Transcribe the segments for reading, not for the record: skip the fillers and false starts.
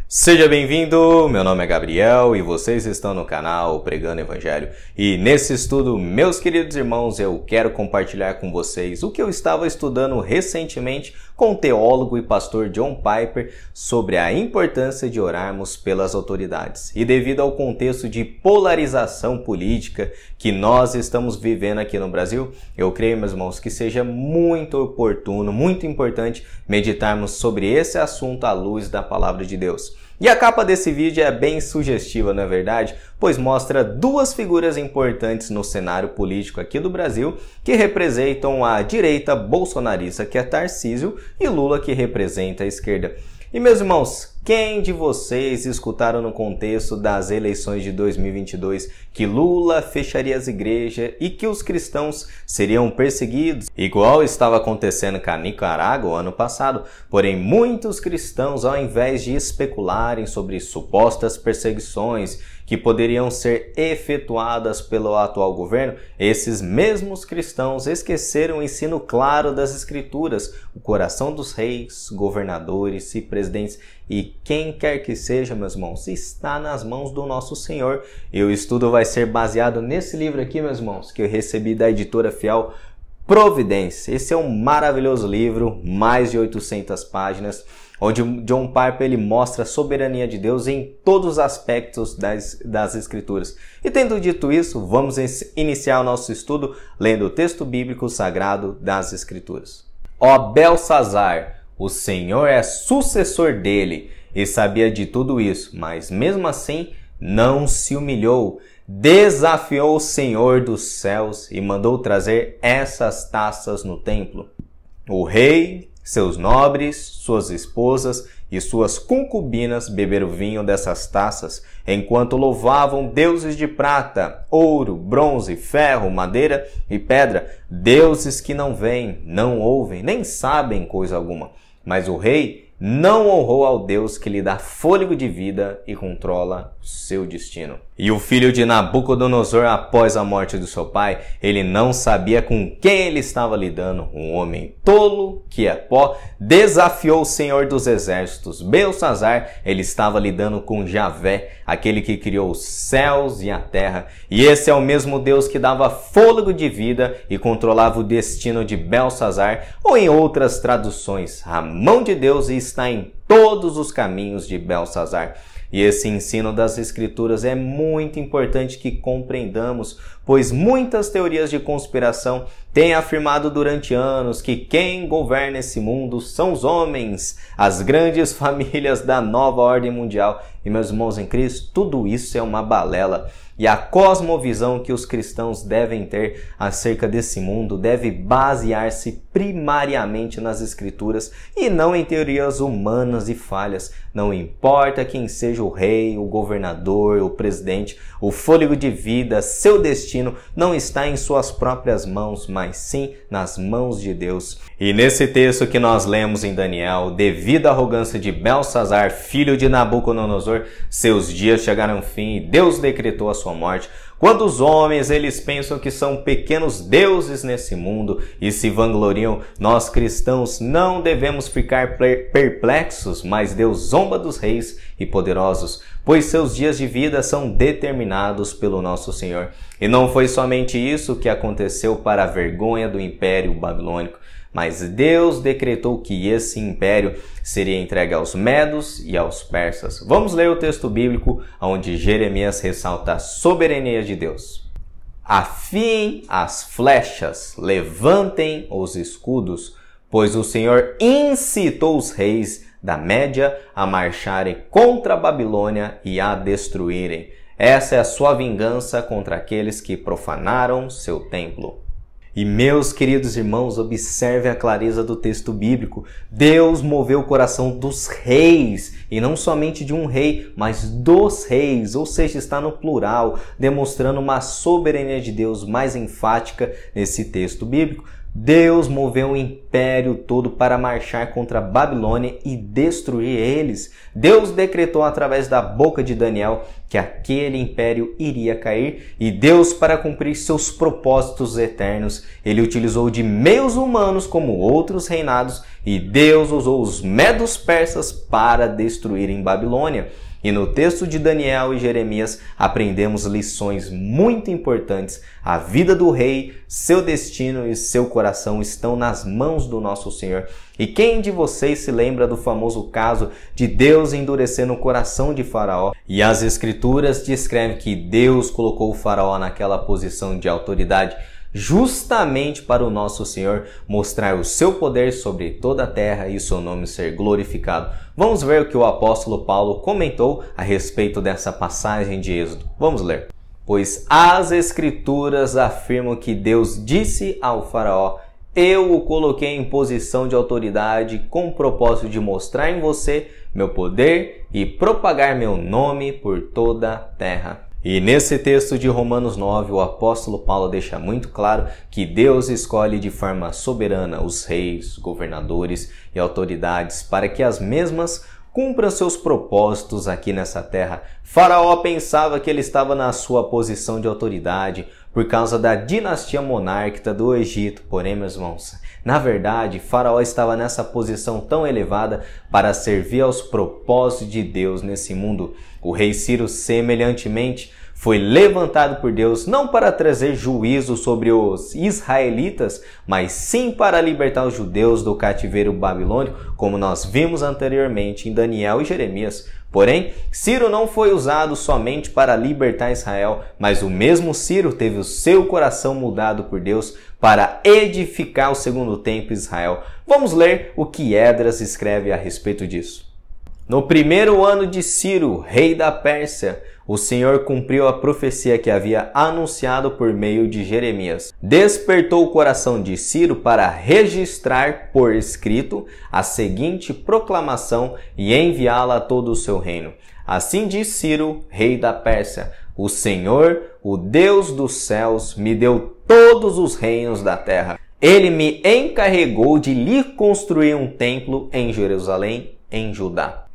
Seja bem-vindo, meu nome é Gabriel e vocês estão no canal Pregando Evangelho. E nesse estudo, meus queridos irmãos, eu quero compartilhar com vocês o que eu estava estudando recentemente com o teólogo e pastor John Piper sobre a importância de orarmos pelas autoridades. E devido ao contexto de polarização política que nós estamos vivendo aqui no Brasil, eu creio, meus irmãos, que seja muito oportuno, muito importante meditarmos sobre esse assunto à luz da palavra de Deus. E a capa desse vídeo é bem sugestiva, não é verdade? Pois mostra duas figuras importantes no cenário político aqui do Brasil que representam a direita bolsonarista, que é Tarcísio, e Lula, que representa a esquerda. E meus irmãos, quem de vocês escutaram no contexto das eleições de 2022 que Lula fecharia as igrejas e que os cristãos seriam perseguidos, igual estava acontecendo com a Nicarágua ano passado? Porém, muitos cristãos, ao invés de especularem sobre supostas perseguições que poderiam ser efetuadas pelo atual governo, esses mesmos cristãos esqueceram o ensino claro das Escrituras, o coração dos reis, governadores e presidentes e quem quer que seja, meus irmãos, está nas mãos do nosso Senhor. E o estudo vai ser baseado nesse livro aqui, meus irmãos, que eu recebi da editora Fiel, Providência. Esse é um maravilhoso livro, mais de 800 páginas, onde John Piper ele mostra a soberania de Deus em todos os aspectos das Escrituras. E tendo dito isso, vamos iniciar o nosso estudo lendo o texto bíblico sagrado das Escrituras. Ó Belsazar, o Senhor é sucessor dele e sabia de tudo isso, mas mesmo assim não se humilhou. Desafiou o Senhor dos céus e mandou trazer essas taças no templo. O rei, seus nobres, suas esposas e suas concubinas beberam vinho dessas taças, enquanto louvavam deuses de prata, ouro, bronze, ferro, madeira e pedra, deuses que não veem, não ouvem, nem sabem coisa alguma. Mas o rei não honrou ao Deus que lhe dá fôlego de vida e controla o seu destino. E o filho de Nabucodonosor, após a morte do seu pai, ele não sabia com quem ele estava lidando. Um homem tolo, que é pó, desafiou o Senhor dos exércitos. Belsazar, ele estava lidando com Javé, aquele que criou os céus e a terra. E esse é o mesmo Deus que dava fôlego de vida e controlava o destino de Belsazar, ou em outras traduções, a mão de Deus está em todos os caminhos de Belsazar. E esse ensino das Escrituras é muito importante que compreendamos, pois muitas teorias de conspiração têm afirmado durante anos que quem governa esse mundo são os homens, as grandes famílias da nova ordem mundial. E meus irmãos em Cristo, tudo isso é uma balela. E a cosmovisão que os cristãos devem ter acerca desse mundo deve basear-se primariamente nas Escrituras e não em teorias humanas e falhas. Não importa quem seja o rei, o governador, o presidente, o fôlego de vida, seu destino não está em suas próprias mãos, mas sim nas mãos de Deus. E nesse texto que nós lemos em Daniel, devido à arrogância de Belsazar, filho de Nabucodonosor, seus dias chegaram ao fim e Deus decretou a sua morte. Quando os homens eles pensam que são pequenos deuses nesse mundo e se vangloriam, nós cristãos não devemos ficar perplexos, mas Deus zomba dos reis e poderosos, pois seus dias de vida são determinados pelo nosso Senhor. E não foi somente isso que aconteceu para a vergonha do Império Babilônico, mas Deus decretou que esse império seria entregue aos medos e aos persas. Vamos ler o texto bíblico onde Jeremias ressalta a soberania de Deus. Afiem as flechas, levantem os escudos, pois o Senhor incitou os reis da Média a marcharem contra a Babilônia e a destruírem. Essa é a sua vingança contra aqueles que profanaram seu templo. E meus queridos irmãos, observe a clareza do texto bíblico. Deus moveu o coração dos reis, e não somente de um rei, mas dos reis, ou seja, está no plural, demonstrando uma soberania de Deus mais enfática nesse texto bíblico. Deus moveu o império todo para marchar contra a Babilônia e destruir eles. Deus decretou através da boca de Daniel que aquele império iria cair e Deus, para cumprir seus propósitos eternos, ele utilizou de meios humanos como outros reinados e Deus usou os medos persas para destruírem Babilônia. E no texto de Daniel e Jeremias aprendemos lições muito importantes. A vida do rei, seu destino e seu coração estão nas mãos do nosso Senhor. E quem de vocês se lembra do famoso caso de Deus endurecendo o coração de Faraó? E as Escrituras descrevem que Deus colocou o Faraó naquela posição de autoridade justamente para o nosso Senhor mostrar o seu poder sobre toda a terra e o seu nome ser glorificado. Vamos ver o que o apóstolo Paulo comentou a respeito dessa passagem de Êxodo. Vamos ler. Pois as Escrituras afirmam que Deus disse ao Faraó: eu o coloquei em posição de autoridade com o propósito de mostrar em você meu poder e propagar meu nome por toda a terra. E nesse texto de Romanos 9, o apóstolo Paulo deixa muito claro que Deus escolhe de forma soberana os reis, governadores e autoridades para que as mesmas cumpram seus propósitos aqui nessa terra. Faraó pensava que ele estava na sua posição de autoridade por causa da dinastia monárquica do Egito. Porém, meus irmãos, na verdade, Faraó estava nessa posição tão elevada para servir aos propósitos de Deus nesse mundo. O rei Ciro, semelhantemente, foi levantado por Deus não para trazer juízo sobre os israelitas, mas sim para libertar os judeus do cativeiro babilônico, como nós vimos anteriormente em Daniel e Jeremias. Porém, Ciro não foi usado somente para libertar Israel, mas o mesmo Ciro teve o seu coração mudado por Deus para edificar o segundo templo de Israel. Vamos ler o que Esdras escreve a respeito disso. No primeiro ano de Ciro, rei da Pérsia, o Senhor cumpriu a profecia que havia anunciado por meio de Jeremias. Despertou o coração de Ciro para registrar por escrito a seguinte proclamação e enviá-la a todo o seu reino. Assim diz Ciro, rei da Pérsia: o Senhor, o Deus dos céus, me deu todos os reinos da terra. Ele me encarregou de lhe construir um templo em Jerusalém, em Judá.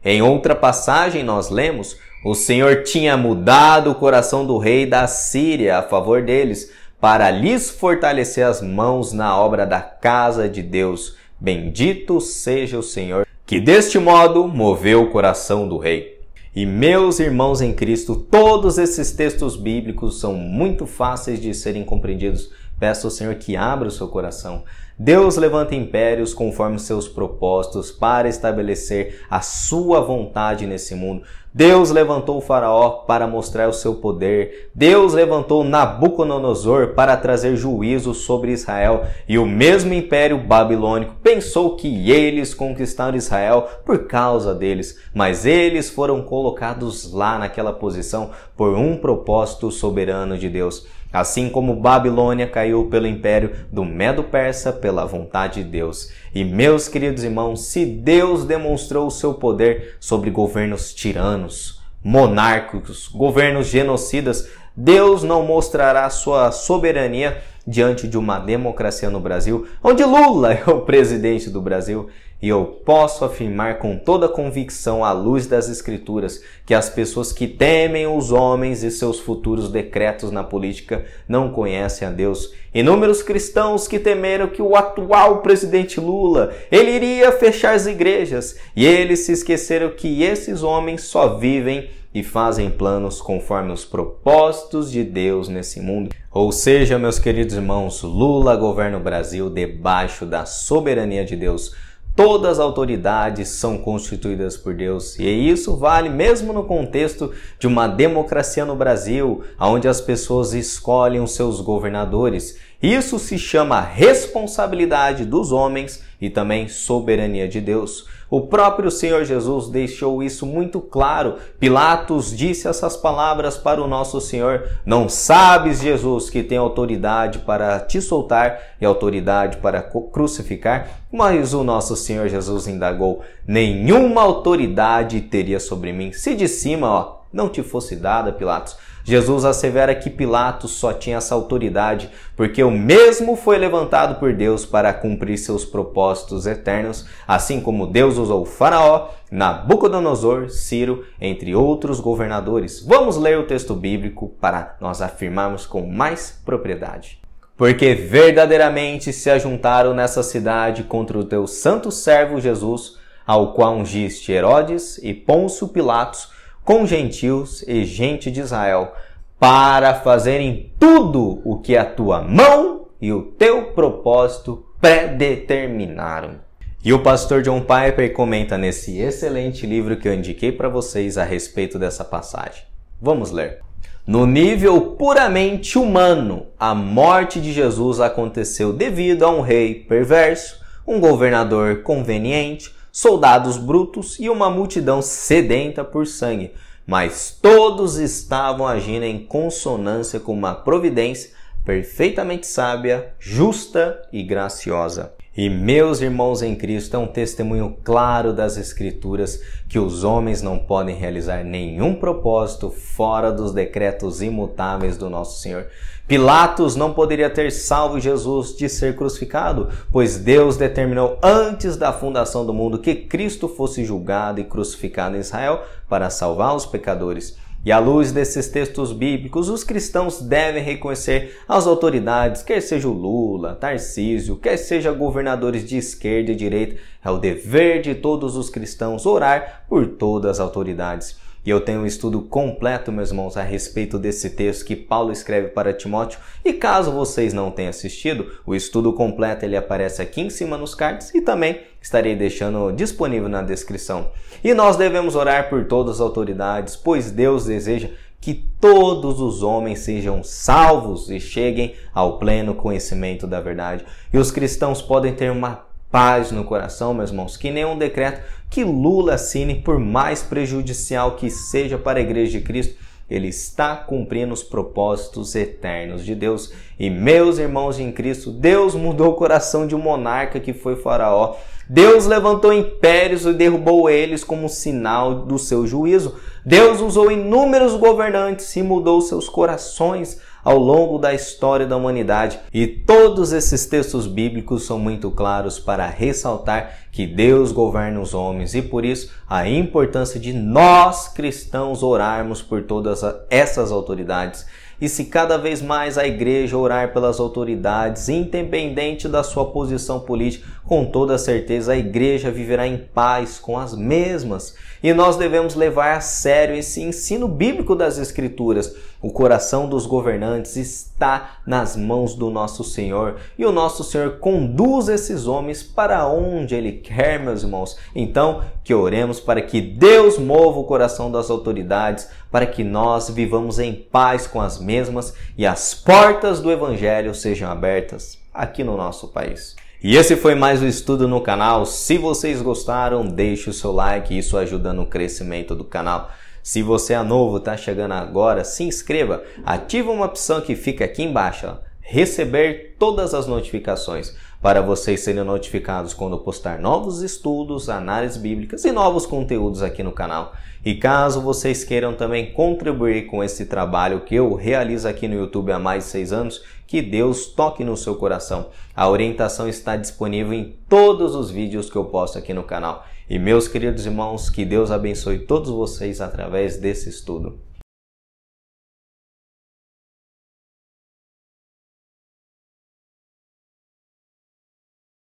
Em outra passagem nós lemos: o Senhor tinha mudado o coração do rei da Síria a favor deles, para lhes fortalecer as mãos na obra da casa de Deus. Bendito seja o Senhor, que deste modo moveu o coração do rei. E meus irmãos em Cristo, todos esses textos bíblicos são muito fáceis de serem compreendidos. Peço ao Senhor que abra o seu coração. Deus levanta impérios conforme seus propósitos para estabelecer a sua vontade nesse mundo. Deus levantou o Faraó para mostrar o seu poder. Deus levantou Nabucodonosor para trazer juízo sobre Israel. E o mesmo império babilônico pensou que eles conquistaram Israel por causa deles. Mas eles foram colocados lá naquela posição por um propósito soberano de Deus. Assim como Babilônia caiu pelo império do Medo-Persa pela vontade de Deus. E meus queridos irmãos, se Deus demonstrou o seu poder sobre governos tiranos, monárquicos, governos genocidas, Deus não mostrará sua soberania diante de uma democracia no Brasil, onde Lula é o presidente do Brasil. E eu posso afirmar com toda convicção, à luz das Escrituras, que as pessoas que temem os homens e seus futuros decretos na política não conhecem a Deus. Inúmeros cristãos que temeram que o atual presidente Lula, ele iria fechar as igrejas, e eles se esqueceram que esses homens só vivem e fazem planos conforme os propósitos de Deus nesse mundo. Ou seja, meus queridos irmãos, Lula governa o Brasil debaixo da soberania de Deus. Todas as autoridades são constituídas por Deus, e isso vale mesmo no contexto de uma democracia no Brasil, onde as pessoas escolhem os seus governadores. Isso se chama responsabilidade dos homens e também soberania de Deus. O próprio Senhor Jesus deixou isso muito claro. Pilatos disse essas palavras para o nosso Senhor: não sabes, Jesus, que tem autoridade para te soltar e autoridade para crucificar? Mas o nosso Senhor Jesus indagou: nenhuma autoridade teria sobre mim, se de cima, não te fosse dada, Pilatos. Jesus assevera que Pilatos só tinha essa autoridade porque o mesmo foi levantado por Deus para cumprir seus propósitos eternos, assim como Deus usou Faraó, Nabucodonosor, Ciro, entre outros governadores. Vamos ler o texto bíblico para nós afirmarmos com mais propriedade. Porque verdadeiramente se ajuntaram nessa cidade contra o teu santo servo Jesus, ao qual ungiste Herodes e Pôncio Pilatos, com gentios e gente de Israel, para fazerem tudo o que a tua mão e o teu propósito predeterminaram. E o pastor John Piper comenta nesse excelente livro que eu indiquei para vocês a respeito dessa passagem. Vamos ler. No nível puramente humano, a morte de Jesus aconteceu devido a um rei perverso, um governador conveniente, soldados brutos e uma multidão sedenta por sangue, mas todos estavam agindo em consonância com uma providência perfeitamente sábia, justa e graciosa. E meus irmãos em Cristo, é um testemunho claro das Escrituras que os homens não podem realizar nenhum propósito fora dos decretos imutáveis do nosso Senhor. Pilatos não poderia ter salvo Jesus de ser crucificado, pois Deus determinou antes da fundação do mundo que Cristo fosse julgado e crucificado em Israel para salvar os pecadores. E à luz desses textos bíblicos, os cristãos devem reconhecer as autoridades, quer seja o Lula, Tarcísio, quer seja governadores de esquerda e direita. É o dever de todos os cristãos orar por todas as autoridades. E eu tenho um estudo completo, meus irmãos, a respeito desse texto que Paulo escreve para Timóteo. E caso vocês não tenham assistido, o estudo completo ele aparece aqui em cima nos cards e também estarei deixando disponível na descrição. E nós devemos orar por todas as autoridades, pois Deus deseja que todos os homens sejam salvos e cheguem ao pleno conhecimento da verdade. E os cristãos podem ter uma paz no coração, meus irmãos, que nenhum decreto que Lula assine, por mais prejudicial que seja para a Igreja de Cristo, ele está cumprindo os propósitos eternos de Deus. E meus irmãos em Cristo, Deus mudou o coração de um monarca que foi Faraó. Deus levantou impérios e derrubou eles como sinal do seu juízo. Deus usou inúmeros governantes e mudou seus corações ao longo da história da humanidade. E todos esses textos bíblicos são muito claros para ressaltar que Deus governa os homens e por isso a importância de nós cristãos orarmos por todas essas autoridades. E se cada vez mais a igreja orar pelas autoridades, independente da sua posição política, com toda certeza a igreja viverá em paz com as mesmas. E nós devemos levar a sério esse ensino bíblico das Escrituras. O coração dos governantes está nas mãos do nosso Senhor. E o nosso Senhor conduz esses homens para onde Ele quer, meus irmãos. Então, que oremos para que Deus mova o coração das autoridades, para que nós vivamos em paz com as mesmas e as portas do Evangelho sejam abertas aqui no nosso país. E esse foi mais um estudo no canal. Se vocês gostaram, deixe o seu like, isso ajuda no crescimento do canal. Se você é novo, está chegando agora, se inscreva, ativa uma opção que fica aqui embaixo, ó, receber todas as notificações, para vocês serem notificados quando postar novos estudos, análises bíblicas e novos conteúdos aqui no canal. E caso vocês queiram também contribuir com esse trabalho que eu realizo aqui no YouTube há mais de 6 anos, que Deus toque no seu coração. A orientação está disponível em todos os vídeos que eu posto aqui no canal. E meus queridos irmãos, que Deus abençoe todos vocês através desse estudo.